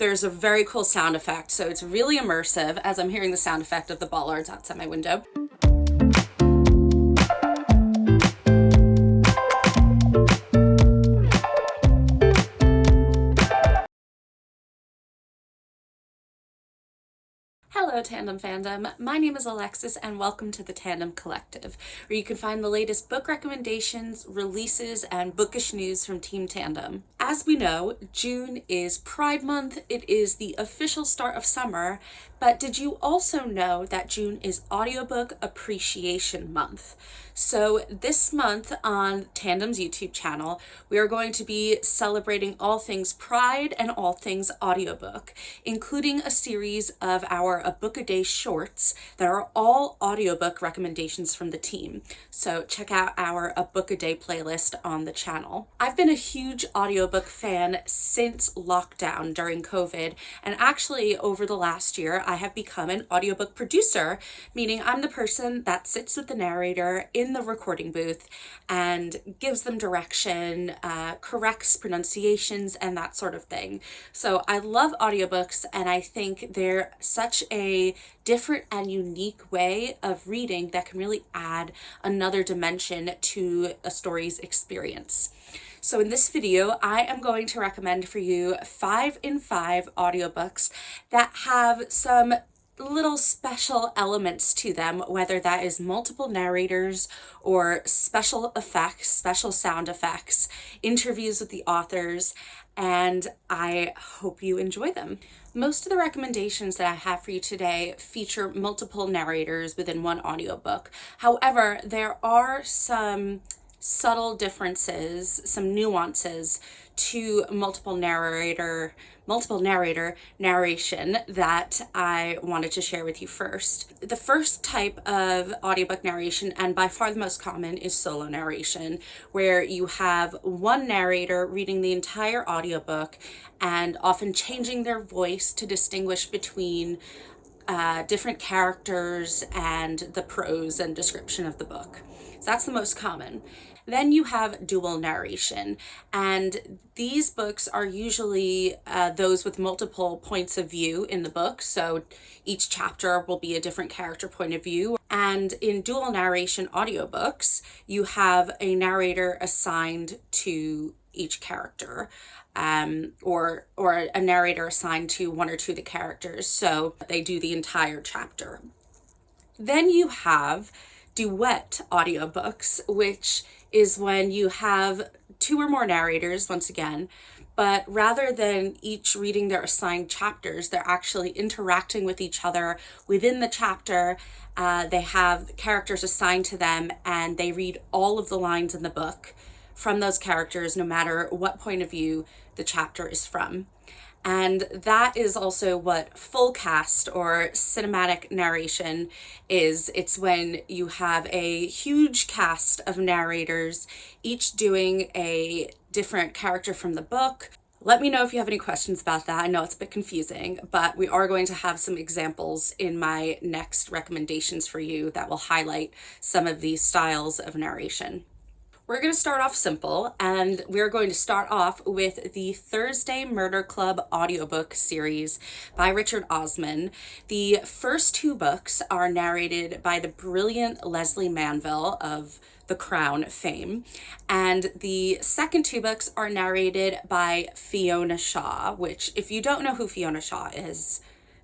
there's a very cool sound effect. So it's really immersive as I'm hearing the sound effect of the bollards outside my window. Hello Tandem fandom, my name is Alexis and welcome to the Tandem Collective, where you can find the latest book recommendations, releases, and bookish news from Team Tandem. As we know, June is Pride Month, it is the official start of summer, but did you also know that June is Audiobook Appreciation Month? So this month on Tandem's YouTube channel, we are going to be celebrating all things Pride and all things audiobook, including a series of our A Book a Day shorts that are all audiobook recommendations from the team. So check out our A Book a Day playlist on the channel. I've been a huge audiobook fan since lockdown during COVID, and actually over the last year, I have become an audiobook producer, meaning I'm the person that sits with the narrator in the recording booth and gives them direction, corrects pronunciations, and that sort of thing. So I love audiobooks, and I think they're such a different and unique way of reading that can really add another dimension to a story's experience. So in this video, I am going to recommend for you 5 in 5 audiobooks that have some little special elements to them, whether that is multiple narrators or special effects, special sound effects, interviews with the authors, and I hope you enjoy them. Most of the recommendations that I have for you today feature multiple narrators within one audiobook. However, there are some subtle differences, some nuances to multiple narrator narration that I wanted to share with you first. The first type of audiobook narration, and by far the most common, is solo narration, where you have one narrator reading the entire audiobook and often changing their voice to distinguish between different characters and the prose and description of the book. So that's the most common. Then you have dual narration, and these books are usually those with multiple points of view in the book. So each chapter will be a different character point of view. And in dual narration audiobooks, you have a narrator assigned to each character, or a narrator assigned to one or two of the characters. So they do the entire chapter. Then you have duet audiobooks, which is when you have 2 or more narrators, once again, but rather than each reading their assigned chapters, they're actually interacting with each other within the chapter. They have characters assigned to them, and they read all of the lines in the book from those characters, no matter what point of view the chapter is from. And that is also what full cast or cinematic narration is. It's when you have a huge cast of narrators, each doing a different character from the book. Let me know if you have any questions about that. I know it's a bit confusing, but we are going to have some examples in my next recommendations for you that will highlight some of these styles of narration. We're going to start off simple, and we're going to start off with the Thursday Murder Club audiobook series by Richard Osman. The first 2 books are narrated by the brilliant Leslie Manville of The Crown fame, and the second 2 books are narrated by Fiona Shaw, which, if you don't know who Fiona Shaw is,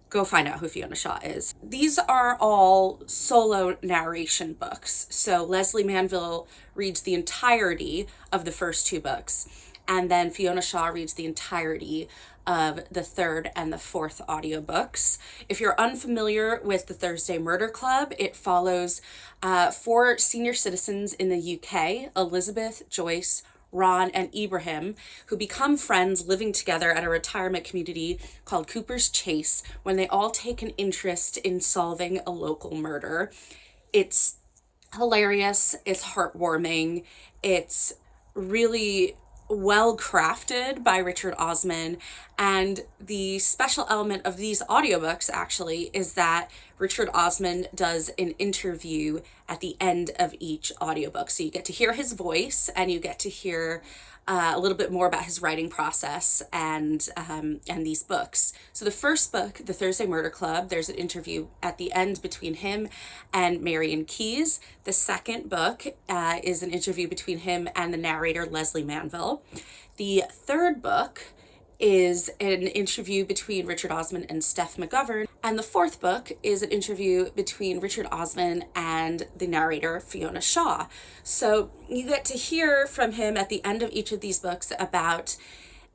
go find out who Fiona Shaw is. These are all solo narration books. So Leslie Manville reads the entirety of the first 2 books, and then Fiona Shaw reads the entirety of the 3rd and the 4th audiobooks. If you're unfamiliar with the Thursday Murder Club, it follows 4 senior citizens in the UK, Elizabeth, Joyce, Ron, and Ibrahim, who become friends living together at a retirement community called Cooper's Chase when they all take an interest in solving a local murder. It's hilarious, it's heartwarming, it's really well crafted by Richard Osman, and the special element of these audiobooks actually is that Richard Osman does an interview at the end of each audiobook. So you get to hear his voice and you get to hear a little bit more about his writing process and these books. So the first book, The Thursday Murder Club, there's an interview at the end between him and Marion Keyes. The second book is an interview between him and the narrator, Leslie Manville. The third book is an interview between Richard Osman and Steph McGovern. And the fourth book is an interview between Richard Osman and the narrator, Fiona Shaw. So you get to hear from him at the end of each of these books about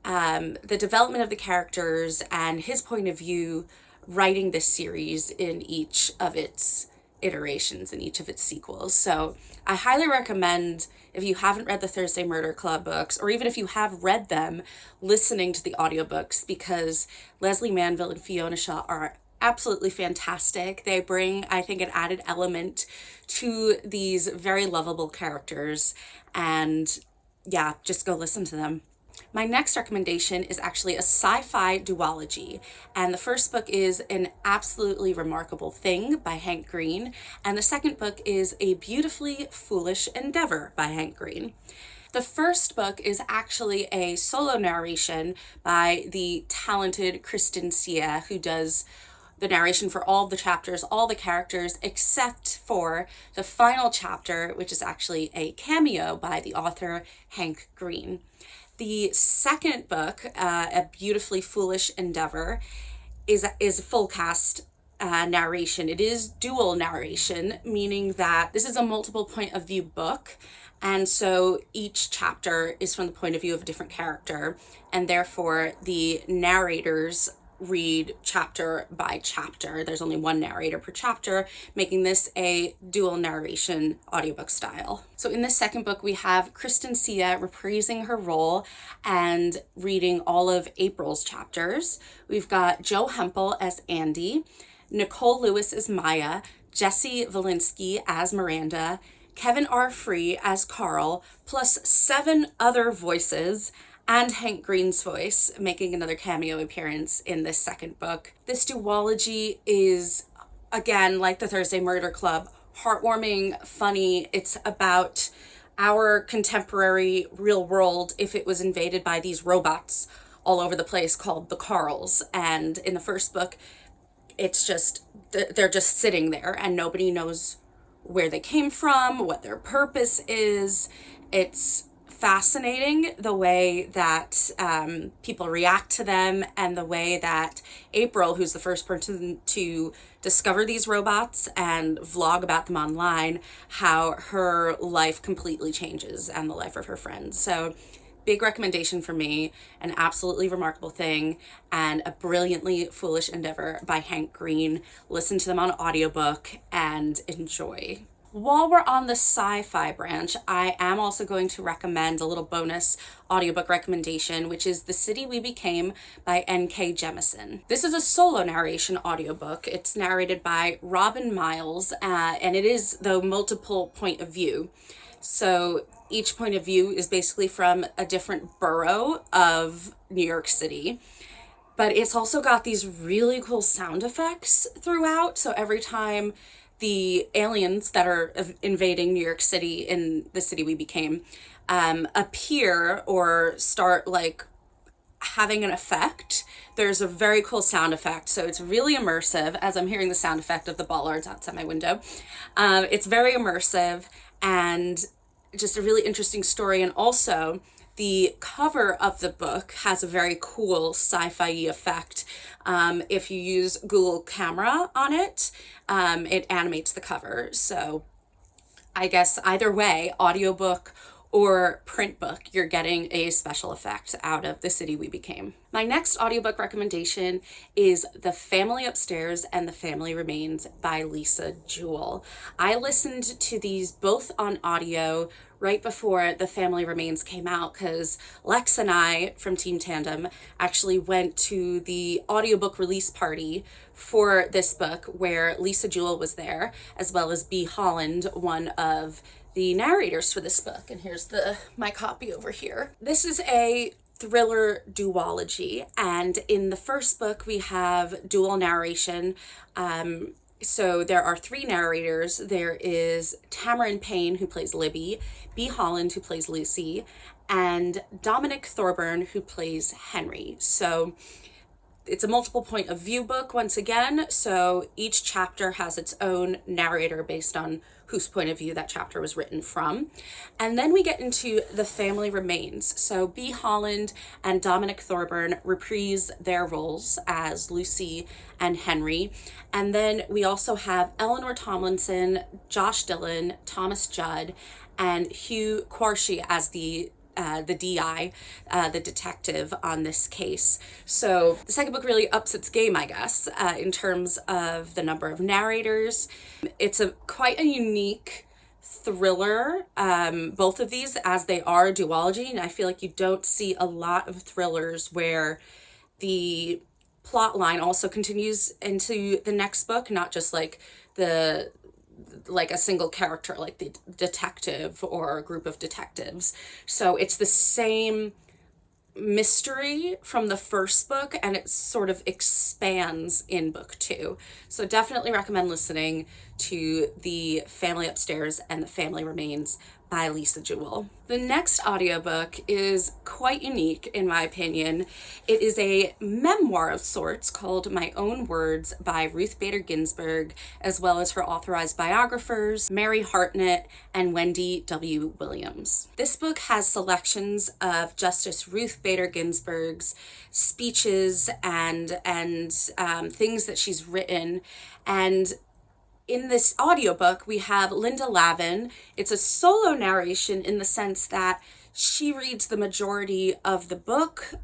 the development of the characters and his point of view writing this series in each of its iterations, in each of its sequels. So I highly recommend, if you haven't read the Thursday Murder Club books, or even if you have read them, listening to the audiobooks, because Leslie Manville and Fiona Shaw are absolutely fantastic. They bring, I think, an added element to these very lovable characters, and yeah, just go listen to them. My next recommendation is actually a sci-fi duology, and the first book is An Absolutely Remarkable Thing by Hank Green, and the second book is A Beautifully Foolish Endeavor by Hank Green. The first book is actually a solo narration by the talented Kristen Sia, who does the narration for all of the chapters, all the characters, except for the final chapter, which is actually a cameo by the author Hank Green. The second book, A Beautifully Foolish Endeavor, is full cast narration. It is dual narration, meaning that this is a multiple point of view book, and so each chapter is from the point of view of a different character, and therefore the narrators read chapter by chapter. There's only one narrator per chapter, making this a dual narration audiobook style. So in the second book, we have Kristen Sia reprising her role and reading all of April's chapters. We've got Joe Hempel as Andy, Nicole Lewis as Maya, Jesse Valinsky as Miranda, Kevin R. Free as Carl, plus 7 other voices, and Hank Green's voice making another cameo appearance in this second book. This duology is, again, like the Thursday Murder Club, heartwarming, funny. It's about our contemporary real world if it was invaded by these robots all over the place called the Carls. And in the first book, it's just, they're just sitting there and nobody knows where they came from, what their purpose is. It's fascinating the way that people react to them, and the way that April, who's the first person to discover these robots and vlog about them online, how her life completely changes and the life of her friends. So big recommendation for me, An Absolutely Remarkable Thing and A Brilliantly Foolish Endeavor by Hank Green. Listen to them on audiobook and enjoy. While we're on the sci-fi branch, I am also going to recommend a little bonus audiobook recommendation, which is The City We Became by N.K. Jemisin. This is a solo narration audiobook. It's narrated by Robin Miles, and it is, though, multiple point of view. So each point of view is basically from a different borough of New York City. But it's also got these really cool sound effects throughout. So every time the aliens that are invading New York City in The City We Became appear or start like having an effect, there's a very cool sound effect. So it's really immersive, as I'm hearing the sound effect of the bollards outside my window. It's very immersive and just a really interesting story. And also the cover of the book has a very cool sci-fi effect. If you use Google Camera on it, it animates the cover. So I guess either way, audiobook or print book, you're getting a special effect out of The City We Became. My next audiobook recommendation is The Family Upstairs and The Family Remains by Lisa Jewell. I listened to these both on audio right before The Family Remains came out, because Lex and I from Team Tandem actually went to the audiobook release party for this book where Lisa Jewell was there, as well as B. Holland, one of the narrators for this book. And here's my copy over here. This is a thriller duology, and in the first book we have dual narration. So there are 3 narrators. There is Tamara Payne, who plays Libby, B. Holland, who plays Lucy, and Dominic Thorburn, who plays Henry. So it's a multiple point of view book once again, so each chapter has its own narrator based on whose point of view that chapter was written from. And then we get into The Family Remains. So B. Holland and Dominic Thorburn reprise their roles as Lucy and Henry. And then we also have Eleanor Tomlinson, Josh Dillon, Thomas Judd, and Hugh Quarshie as the DI, the detective on this case. So the second book really ups its game, I guess, in terms of the number of narrators. It's quite a unique thriller, both of these, as they are a duology, and I feel like you don't see a lot of thrillers where the plot line also continues into the next book, not just like a single character, like the detective or a group of detectives. So it's the same mystery from the first book, and it sort of expands in book 2. So definitely recommend listening to The Family Upstairs and The Family Remains by Lisa Jewell. The next audiobook is quite unique in my opinion. It is a memoir of sorts called My Own Words by Ruth Bader Ginsburg, as well as her authorized biographers, Mary Hartnett and Wendy W. Williams. This book has selections of Justice Ruth Bader Ginsburg's speeches and things that she's written. And in this audiobook, we have Linda Lavin. It's a solo narration in the sense that she reads the majority of the book.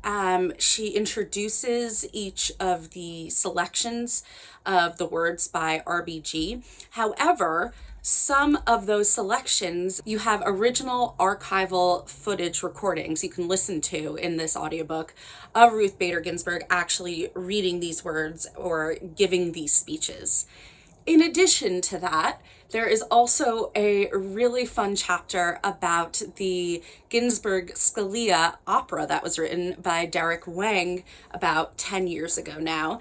She introduces each of the selections of the words by RBG. However, some of those selections you have original archival footage recordings you can listen to in this audiobook of Ruth Bader Ginsburg actually reading these words or giving these speeches. In addition to that, there is also a really fun chapter about the Ginsburg-Scalia opera that was written by Derek Wang about 10 years ago now.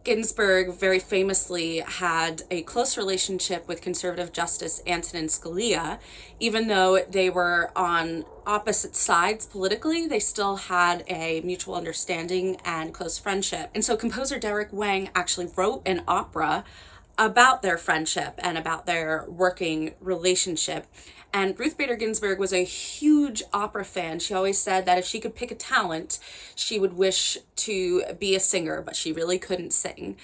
Ginsburg very famously had a close relationship with conservative Justice Antonin Scalia. Even though they were on opposite sides politically, they still had a mutual understanding and close friendship. And so composer Derek Wang actually wrote an opera about their friendship and about their working relationship. And Ruth Bader Ginsburg was a huge opera fan. She always said that if she could pick a talent, she would wish to be a singer, but she really couldn't sing.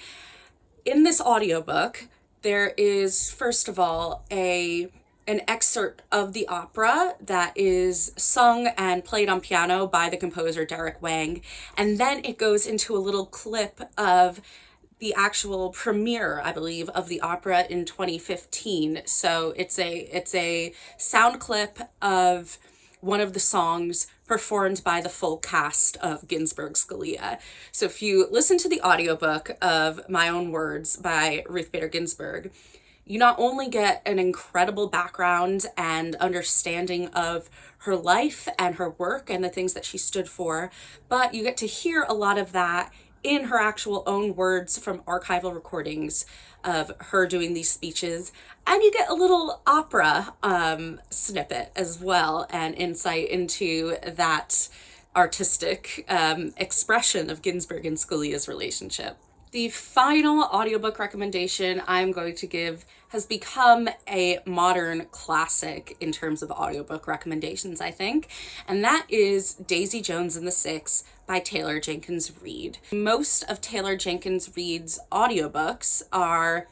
In this audiobook, there is, first of all, an excerpt of the opera that is sung and played on piano by the composer Derek Wang. And then it goes into a little clip of the actual premiere, I believe, of the opera in 2015. So it's a sound clip of one of the songs performed by the full cast of Ginsburg-Scalia. So if you listen to the audiobook of My Own Words by Ruth Bader Ginsburg, you not only get an incredible background and understanding of her life and her work and the things that she stood for, but you get to hear a lot of that in her actual own words from archival recordings of her doing these speeches. And you get a little opera snippet as well and insight into that artistic expression of Ginsburg and Scalia's relationship. The final audiobook recommendation I'm going to give has become a modern classic in terms of audiobook recommendations, I think, and that is Daisy Jones and the Six by Taylor Jenkins Reid. Most of Taylor Jenkins Reid's audiobooks are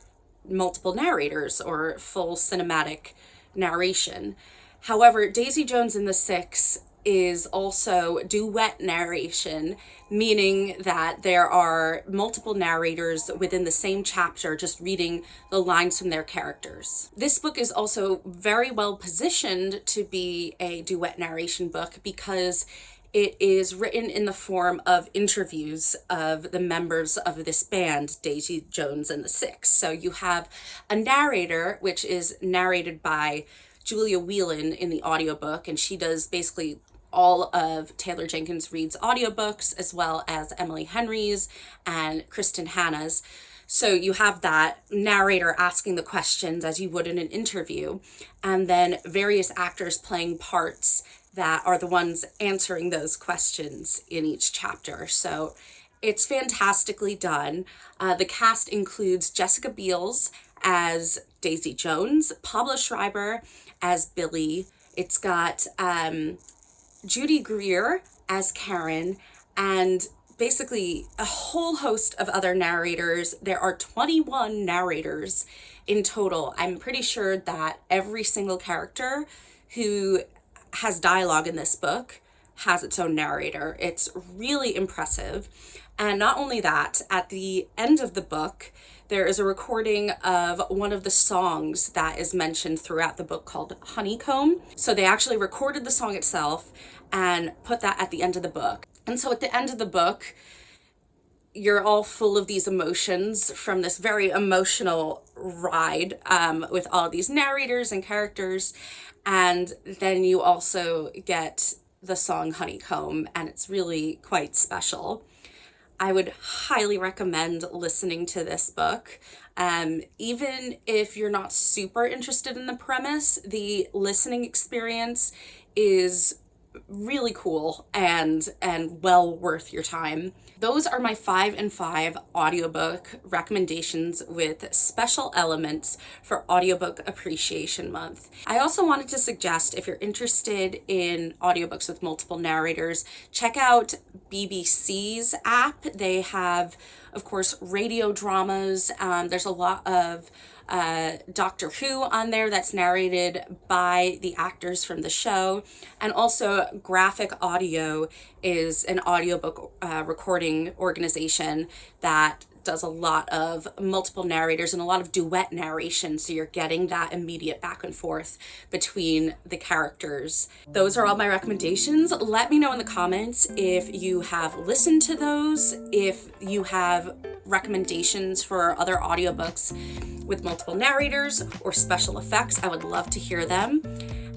multiple narrators or full cinematic narration. However, Daisy Jones and the Six is also duet narration, meaning that there are multiple narrators within the same chapter just reading the lines from their characters. This book is also very well positioned to be a duet narration book because it is written in the form of interviews of the members of this band, Daisy Jones and the Six. So you have a narrator, which is narrated by Julia Whelan in the audiobook, and she does basically all of Taylor Jenkins Reid's audiobooks, as well as Emily Henry's and Kristen Hanna's. So you have that narrator asking the questions as you would in an interview, and then various actors playing parts that are the ones answering those questions in each chapter. So it's fantastically done. The cast includes Jessica Biel as Daisy Jones, Pablo Schreiber as Billy. It's got Judy Greer as Karen, and basically a whole host of other narrators. There are 21 narrators in total. I'm pretty sure that every single character who has dialogue in this book has its own narrator. It's really impressive. And not only that, at the end of the book, there is a recording of one of the songs that is mentioned throughout the book called Honeycomb. So they actually recorded the song itself and put that at the end of the book. And so at the end of the book, you're all full of these emotions from this very emotional ride with all these narrators and characters. And then you also get the song Honeycomb, and it's really quite special. I would highly recommend listening to this book. Even if you're not super interested in the premise, the listening experience is really cool and well worth your time. Those are my 5 and 5 audiobook recommendations with special elements for Audiobook Appreciation Month. I also wanted to suggest, if you're interested in audiobooks with multiple narrators, check out BBC's app. They have, of course, radio dramas. There's a lot of Doctor Who on there that's narrated by the actors from the show. And also Graphic Audio is an audiobook recording organization that does a lot of multiple narrators and a lot of duet narration, so you're getting that immediate back and forth between the characters. Those are all my recommendations. Let me know in the comments if you have listened to those, if you have recommendations for other audiobooks with multiple narrators or special effects. I would love to hear them.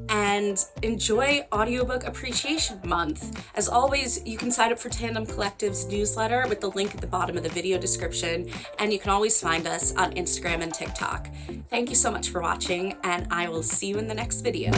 And enjoy Audiobook Appreciation Month. As always, you can sign up for Tandem Collective's newsletter with the link at the bottom of the video description, and you can always find us on Instagram and TikTok. Thank you so much for watching, and I will see you in the next video.